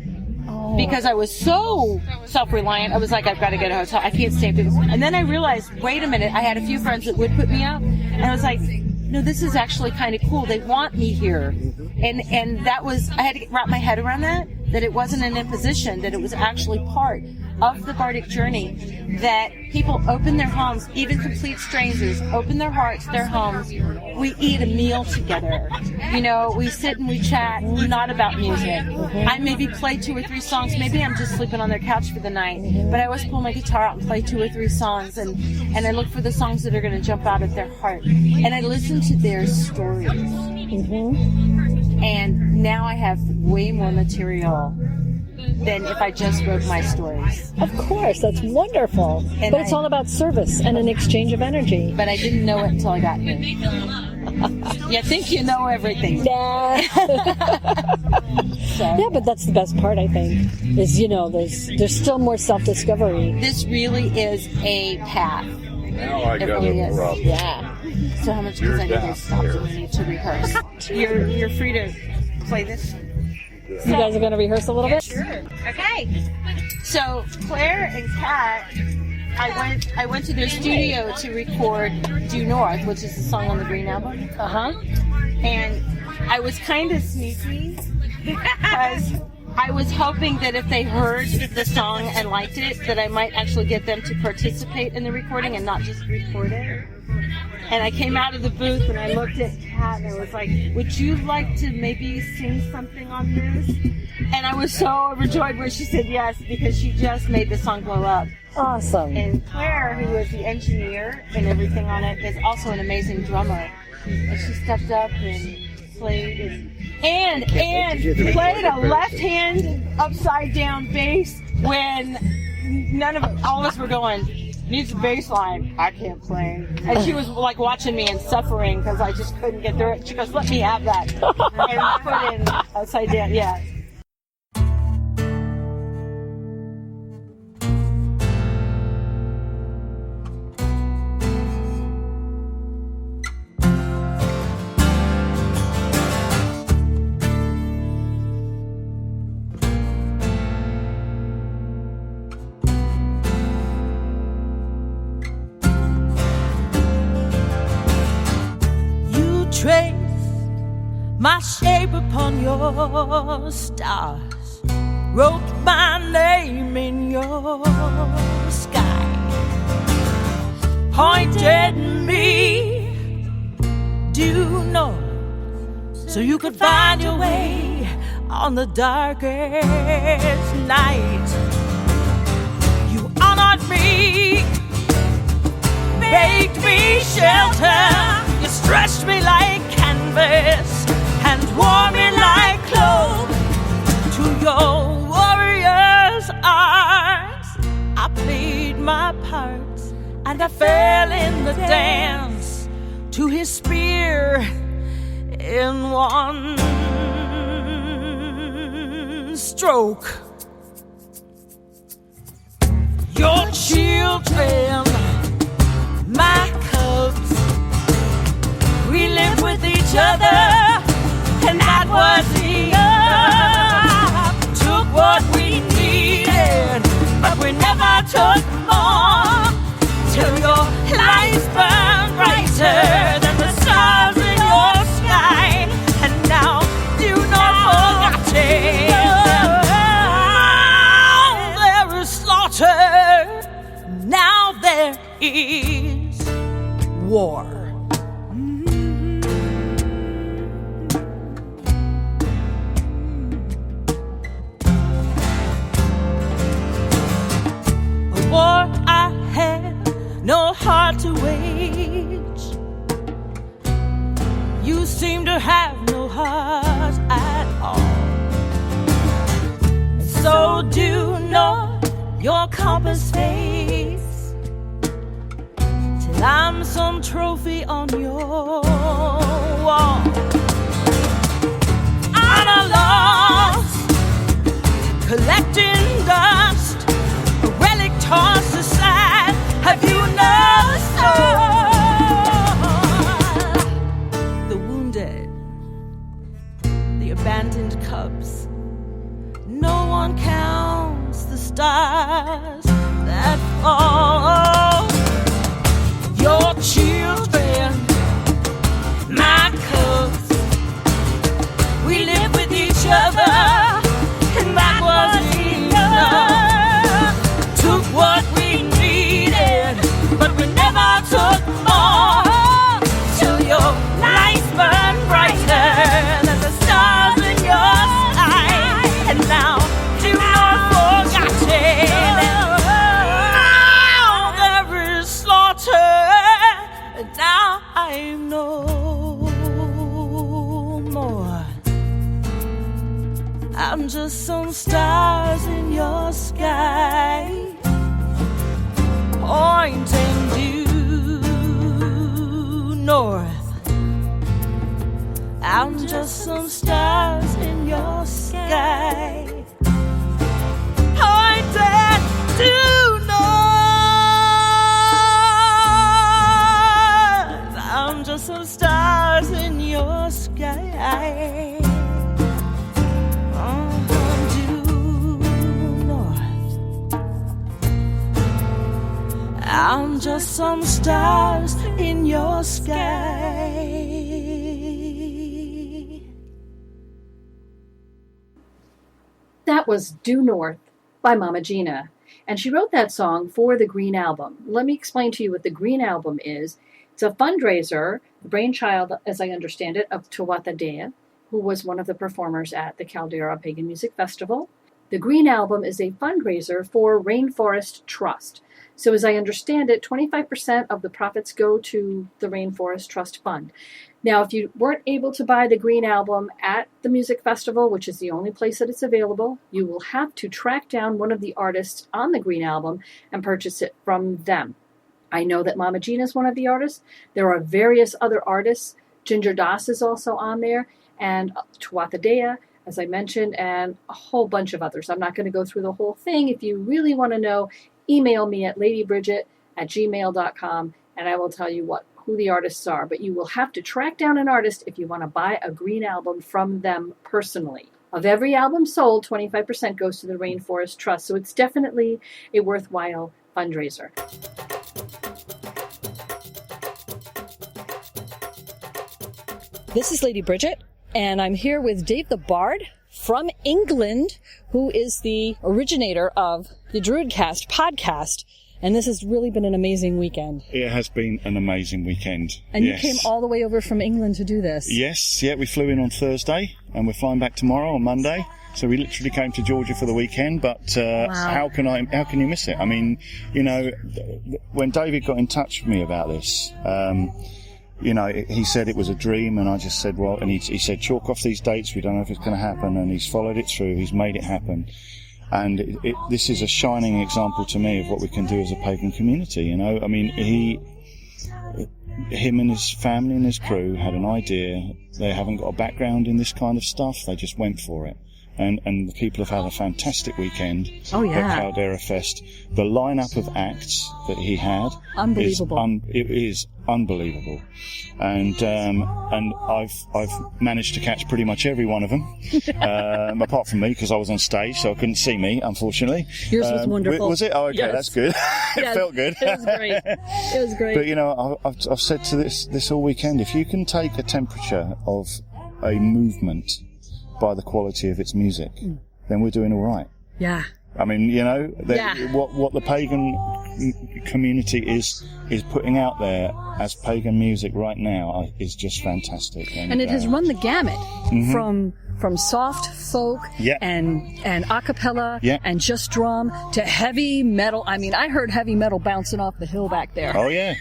Because I was so self-reliant. I was like, I've got to get a hotel. I can't stay at people's homes. And then I realized, wait a minute, I had a few friends that would put me up. And I was like, no, this is actually kind of cool. They want me here. And that was, I had to wrap my head around that it wasn't an imposition, that it was actually part of the bardic journey, that people open their homes, even complete strangers, open their hearts, their homes. We eat a meal together. You know, we sit and we chat, not about music. I maybe play 2 or 3 songs. Maybe I'm just sleeping on their couch for the night. But I always pull my guitar out and play 2 or 3 songs, and I look for the songs that are going to jump out of their heart. And I listen to their stories. And now I have way more material than if I just wrote my stories. Of course, that's wonderful. But it's all about service and an exchange of energy. But I didn't know it until I got here. You think you know everything. Yeah. Yeah, but that's the best part, I think, is, you know, there's still more self-discovery. This really is a path. Now I It got really it is. rough. Yeah. So how much because I need to stop and we need to rehearse. You're free to play this. You guys are going to rehearse a little bit? Sure. Okay. So Claire and Kat, I went to their studio to record Due North, which is the song on the Green album. And I was kind of sneaky because I was hoping that if they heard the song and liked it, that I might actually get them to participate in the recording and not just record it. And I came out of the booth and I looked at Kat and I was like, would you like to maybe sing something on this? And I was so overjoyed when she said yes, because she just made the song blow up. Awesome. And Claire, who is the engineer and everything on it, is also an amazing drummer. And she stepped up and played and played a left-hand upside-down bass when all of us were going, needs a bass line. I can't play. And she was like watching me and suffering because I just couldn't get through it. She goes, let me have that. And put in upside down, yeah. That's traced my shape upon your stars, wrote my name in your sky, pointed me due north so you could find your way on the darkest night. You honored me, baked me shelter, you stretched me like canvas and wore me like clothes. To your warrior's arms I played my part, and I fell in the dance to his spear in one stroke. Your children, my cubs, we lived with each other, and that was enough. Took what we needed, but we never took more, till your lights burned brighter than the stars in your sky, and now you not forgotten. Now there is slaughter, now there is war. A war I had no heart to wage. You seem to have no heart at all. So do not your compass face, till I'm some trophy on your wall. I'm a loss, collecting dust, a relic tossed aside. Have you no soul? The wounded, the abandoned cubs, no one counts the stars that fall. Your children, my cubs, we live with each other, and that was enough. Took what we needed, but we never took more, till your lights burn brighter than the stars in your sky, and now you are forgotten. Now there is slaughter, and now I'm no more. I'm just some stars in your sky, pointing due north. I'm just some stars in your sky, pointing due north. I'm just some stars in your sky. I'm just some stars in your sky. That was Due North by Mama Gina, and she wrote that song for the Green Album. Let me explain to you what the Green Album is. It's a fundraiser, the brainchild, as I understand it, of Jurate, who was one of the performers at the Caldera Pagan Music Festival. The Green Album is a fundraiser for Rainforest Trust. So as I understand it, 25% of the profits go to the Rainforest Trust Fund. Now, if you weren't able to buy the Green Album at the music festival, which is the only place that it's available, you will have to track down one of the artists on the Green Album and purchase it from them. I know that Mama Gina is one of the artists. There are various other artists. Ginger Das is also on there, and Tuatha, as I mentioned, and a whole bunch of others. I'm not going to go through the whole thing. If you really want to know, email me at ladybridget@gmail.com, and I will tell you who the artists are. But you will have to track down an artist if you want to buy a Green Album from them personally. Of every album sold, 25% goes to the Rainforest Trust, so it's definitely a worthwhile fundraiser. This is Lady Bridget, and I'm here with Damh the Bard from England, who is the originator of the Druidcast podcast. And this has really been an amazing weekend. It has been an amazing weekend. And you came all the way over from England to do this. Yes, we flew in on Thursday, and we're flying back tomorrow on Monday. So we literally came to Georgia for the weekend, but wow. How can you miss it? I mean, you know, when David got in touch with me about this, you know, he said it was a dream, and I just said, well, and he said, chalk off these dates, we don't know if it's going to happen, and he's followed it through, he's made it happen. And this is a shining example to me of what we can do as a pagan community, you know. I mean, him and his family and his crew had an idea. They haven't got a background in this kind of stuff, they just went for it. And the people have had a fantastic weekend at Caldera Fest. The lineup of acts that he had it is unbelievable. And I've managed to catch pretty much every one of them, apart from me, because I was on stage, so I couldn't see me, unfortunately. Yours was wonderful. Was it? Oh, okay, yes. That's good. It felt good. It was great. It was great. But you know, I've said to this all weekend, if you can take a temperature of a movement by the quality of its music, then we're doing all right. Yeah. I mean, you know, what the pagan community is putting out there as pagan music right now is just fantastic. And it has run the gamut from soft folk and a cappella and just drum to heavy metal. I mean, I heard heavy metal bouncing off the hill back there. Oh yeah.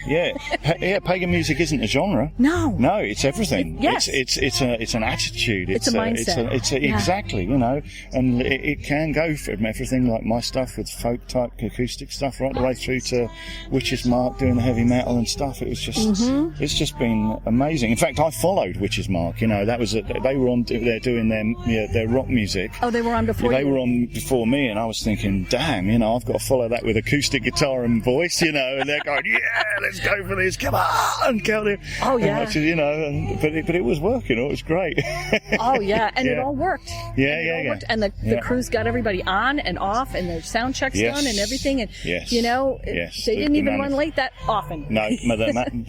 Pagan music isn't a genre. No, it's everything. It's an attitude. It's a mindset. Exactly, you know, and it can go from everything like my stuff with folk type acoustic stuff right the way through to Witch's Mark doing the heavy metal and stuff. It was just it's just been amazing. In fact, I followed Witch's Mark. You know, that was they were on there doing their rock music. Oh, they were on before you? They were on before me, and I was thinking, damn, you know, I've got to follow that with acoustic guitar and voice, you know, and they're going, yeah, let's go for this, come on, Caldera. Oh, yeah. And you know, but it was working, it was great. Oh, yeah, and it all worked. Yeah. And the crew's got everybody on and off, and their sound checks done and everything, and, you know, they didn't even run late that often. No,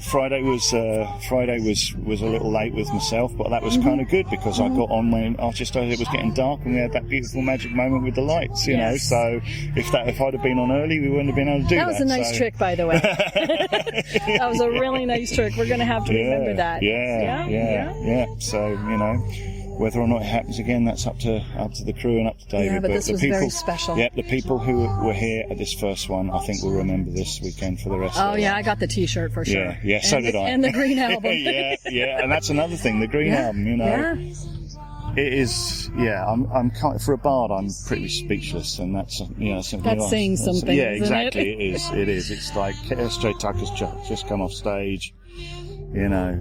Friday was a little late with myself, but that was kind of good, because I got on when just as it was getting dark, and we had that beautiful magic moment with the lights, you know. So if I'd have been on early, we wouldn't have been able to do that. That was a nice trick, by the way. That was a really nice trick. We're going to have to remember that. Yeah. So, you know, whether or not it happens again, that's up to the crew and up to David. Yeah, but this was very special. Yeah, the people who were here at this first one, I think will remember this weekend for the rest of it. Oh, yeah, I got the T-shirt for sure. Yeah, so did I. And the green album. yeah, and that's another thing, the green album, you know. Yeah. It is, I'm for a bard, I'm pretty speechless, and that's, you know, something. That's saying something. Yeah, exactly. It is. It's like S.J. Tucker's just come off stage, you know.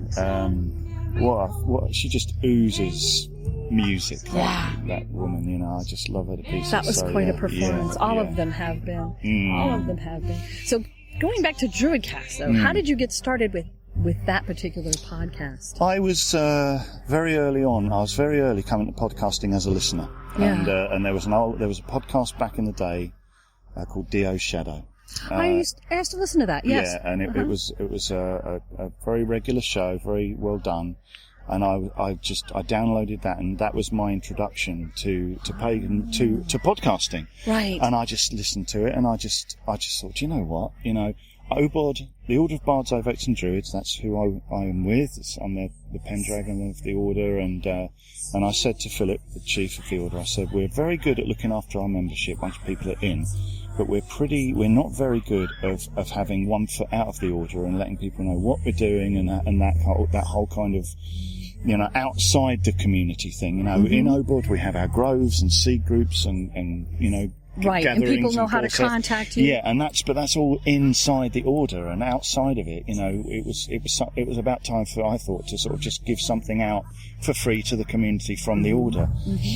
What she just oozes music. That woman, you know, I just love her to pieces. That was quite a performance. All of them have been. All of them have been. So going back to Druidcast, though, how did you get started with that particular podcast? I was very early on. I was very early coming to podcasting as a listener, and there was a podcast back in the day called Dio's Shadow. I used to listen to that. Yes. Yeah, and it was a very regular show, very well done, and I downloaded that, and that was my introduction to podcasting. Right. And I just listened to it, and I just thought, you know what, you know. Obod, the Order of Bards, Ovates and Druids, that's who I am with. I'm the Pendragon of the Order, and I said to Philip, the Chief of the Order, I said, we're very good at looking after our membership once people are in, but we're not very good of having one foot out of the Order and letting people know what we're doing and that whole kind of, you know, outside the community thing. You know, in Obod we have our groves and seed groups and you know, right, and people know how to contact you. Yeah, and that's all inside the Order, and outside of it, you know, it was about time I thought, to sort of just give something out for free to the community from the Order.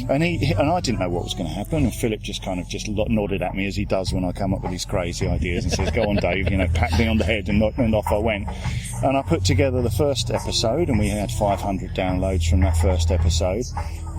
And I didn't know what was going to happen, and Philip just kind of just nodded at me as he does when I come up with these crazy ideas and says, "Go on, Dave," you know, pat me on the head, and off I went. And I put together the first episode, and we had 500 downloads from that first episode.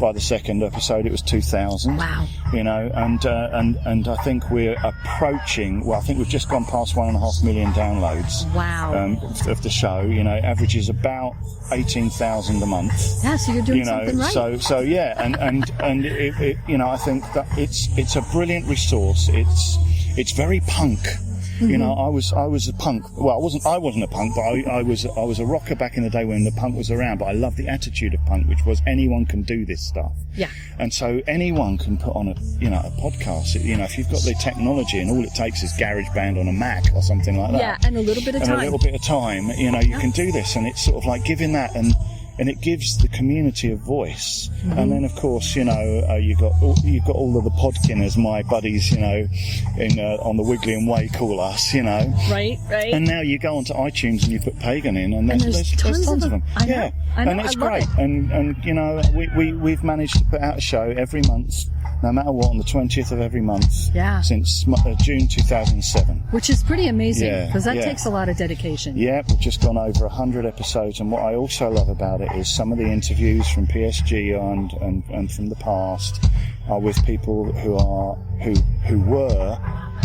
by the second episode it was 2,000. Wow. You know, and I think we're approaching. Well, I think we've just gone past 1.5 million downloads. Wow. Of the show. You know, averages about 18,000 a month. Yeah, so you're doing something right. So yeah, and it, you know, I think that it's a brilliant resource. It's very punk. You know, I was a punk. Well, I wasn't a punk, but I was a rocker back in the day when the punk was around. But I love the attitude of punk, which was anyone can do this stuff. Yeah. And so anyone can put on a podcast. You know, if you've got the technology and all it takes is GarageBand on a Mac or something like that. Yeah, and a little bit of time. You know, you can do this, and it's sort of like giving that and it gives the community a voice. And then, of course, you know, you've got all of the podkinners, my buddies, you know, on the Wiggly and Way call us, you know. Right. And now you go onto iTunes and you put Pagan in, and there's tons of them. I know. And it's great. And you know, we've managed to put out a show every month, no matter what, on the 20th of every month. Yeah. Since June 2007. Which is pretty amazing, Yeah, because that yeah. takes a lot of dedication. Yeah, we've just gone over 100 episodes, and what I also love about it is some of the interviews from PSG and from the past are with people who were,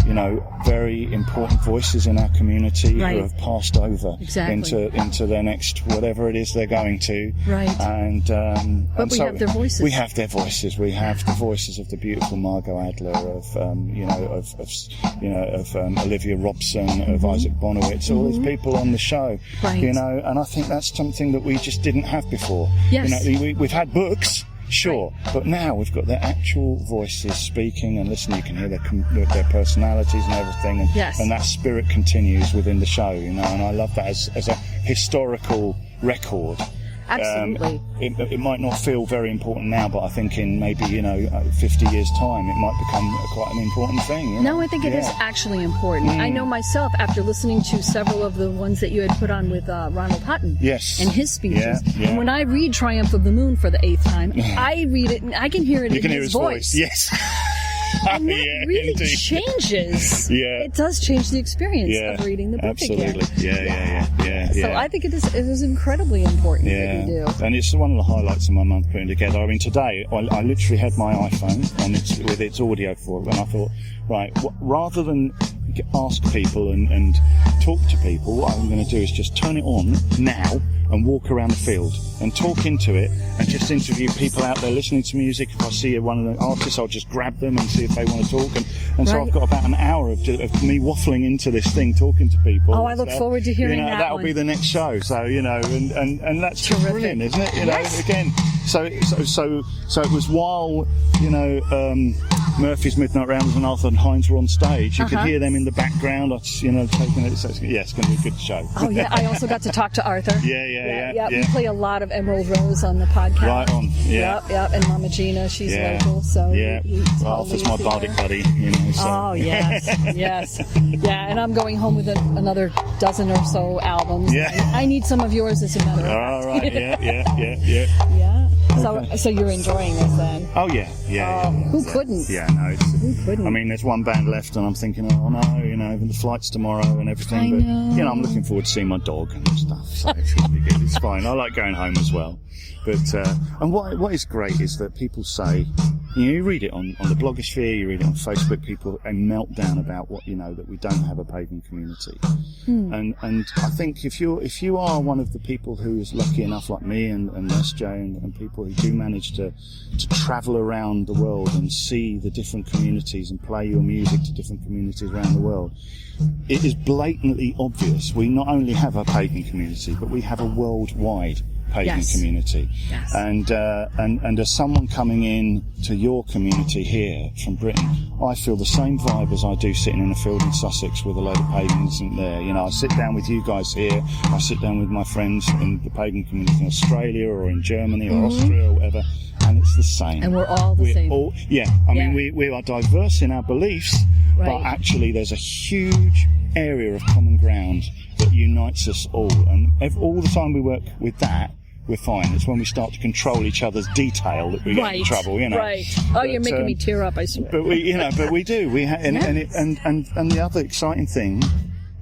you know, very important voices in our community who have passed over into their next whatever it is they're going to. Right. But we have their voices. We have their voices. We have the voices of the beautiful Margot Adler, of Olivia Robson, of Isaac Bonowitz, all these people on the show. Right. You know, and I think that's something that we just didn't have before. Yes. You know, we've had books. Sure, but now we've got their actual voices speaking and listening. You can hear their personalities and everything, and that spirit continues within the show, you know. And I love that as a historical record. Absolutely. It might not feel very important now, but I think in maybe 50 years' time, it might become quite an important thing. You know? No, I think it is actually important. I know myself, after listening to several of the ones that you had put on with Ronald Hutton and his speeches, and when I read Triumph of the Moon for the 8th time, I read it and I can hear it in his voice. Yes. And that really changes. Yeah. It does change the experience of reading the book again. Yeah. So I think it is incredibly important that you do. And it's one of the highlights of my month putting together. I mean, today I literally had my iPhone and with its audio for it, and I thought, right, rather than ask people and talk to people, what I'm going to do is just turn it on now and walk around the field and talk into it and just interview people out there listening to music. If I see one of the artists, I'll just grab them and see if they want to talk. And so I've got about an hour of me waffling into this thing, talking to people. Oh, I look forward to hearing that. That'll be the next show. So, you know, and that's terrific. Brilliant, isn't it? You know, again, so it was while, you know, Murphy's Midnight Rounders and Arthur and Hinds were on stage. You could hear them in the background, taking it. So it's going to be a good show. Oh, yeah. I also got to talk to Arthur. Yeah. We play a lot of Emerald Rose on the podcast. Right on. Yeah. Yep. And Mama Gina, she's local. So Arthur's my Baltic buddy. You know. So. Oh, yes. Yeah, and I'm going home with another dozen or so albums. Yeah. I need some of yours, as a matter of fact. All right. Yeah. So you're enjoying this then? Oh yeah. Who couldn't? Yeah, no. Who couldn't? I mean, there's one band left, and I'm thinking, oh no, you know, the flight's tomorrow and everything. I know. You know, I'm looking forward to seeing my dog and stuff. So it's going to be good. It's fine. I like going home as well. But and what is great is that people say, you read it on the blogosphere, you read it on Facebook, people melt down about what, you know, that we don't have a pagan community. And I think if you are one of the people who is lucky enough, like me and SJ and people who do manage to travel around the world and see the different communities and play your music to different communities around the world, it is blatantly obvious we not only have a pagan community, but we have a worldwide pagan community. Yes. And as someone coming in to your community here from Britain, I feel the same vibe as I do sitting in a field in Sussex with a load of pagans in there. You know, I sit down with you guys here, I sit down with my friends in the pagan community in Australia or in Germany or Austria or whatever, and it's the same. And we're all the same. I mean, we are diverse in our beliefs, but actually there's a huge area of common ground that unites us all. And all the time we work with that, we're fine. It's when we start to control each other's detail that we get in trouble, you know. Right. Oh, you're making me tear up, I swear. But we do. And the other exciting thing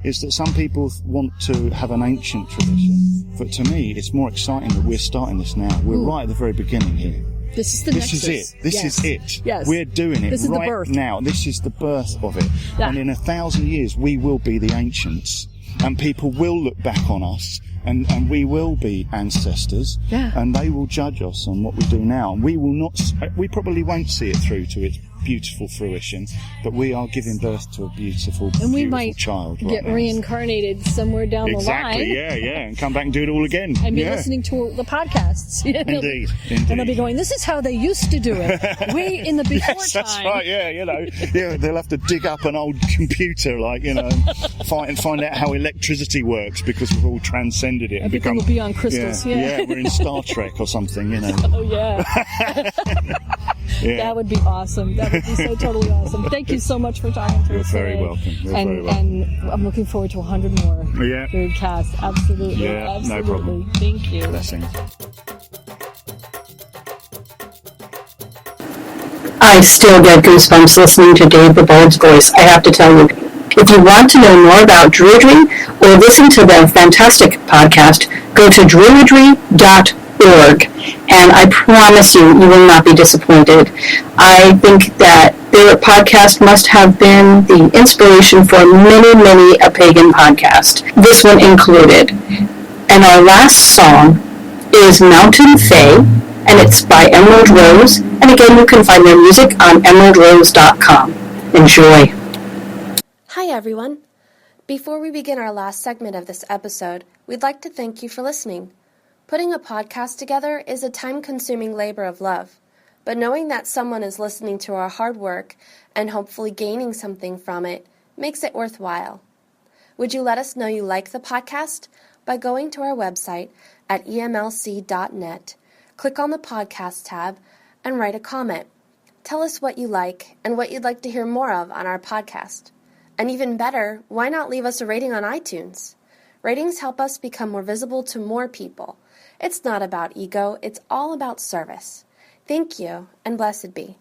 is that some people want to have an ancient tradition. But to me, it's more exciting that we're starting this now. We're right at the very beginning here. This is the This nexus. is it. This is it. Yes. We're doing it This is the right birth. now. This is the birth of it. Yeah. And in 1,000 years, we will be the ancients, and people will look back on us, and we will be ancestors, and they will judge us on what we do now. And we probably won't see it through to its beautiful fruition, but we are giving birth to a beautiful, And we beautiful might child. get right now. reincarnated somewhere down Exactly, the line. yeah, and come back and do it all again. And be yeah. listening to the podcasts. Indeed. And they'll be going, this is how they used to do it. Way in the before Yes, that's time. right. Yeah, they'll have to dig up an old computer, find out how electricity works because we've all transcended it. Everything will be on crystals. Yeah, we're in Star Trek or something. Oh yeah. Yeah. That would be awesome. That would be so totally awesome. Thank you so much for talking to You're us very today. welcome. You're very welcome. And I'm looking forward to 100 more. Yeah. Third cast. Absolutely. Yeah, absolutely. no problem. Thank you. Blessings. I still get goosebumps listening to Damh the Bard's voice, I have to tell you. If you want to know more about Druidry or listen to the fantastic podcast, go to druidry.org, and I promise you, you will not be disappointed. I think that their podcast must have been the inspiration for many, many a pagan podcast, this one included. And our last song is Mountain Fae, and it's by Emerald Rose, and again, you can find their music on emeraldrose.com. Enjoy. Hi, everyone. Before we begin our last segment of this episode, we'd like to thank you for listening. Putting a podcast together is a time-consuming labor of love, but knowing that someone is listening to our hard work and hopefully gaining something from it makes it worthwhile. Would you let us know you like the podcast by going to our website at emlc.net, click on the podcast tab, and write a comment. Tell us what you like and what you'd like to hear more of on our podcast. And even better, why not leave us a rating on iTunes? Ratings help us become more visible to more people. It's not about ego, it's all about service. Thank you, and blessed be.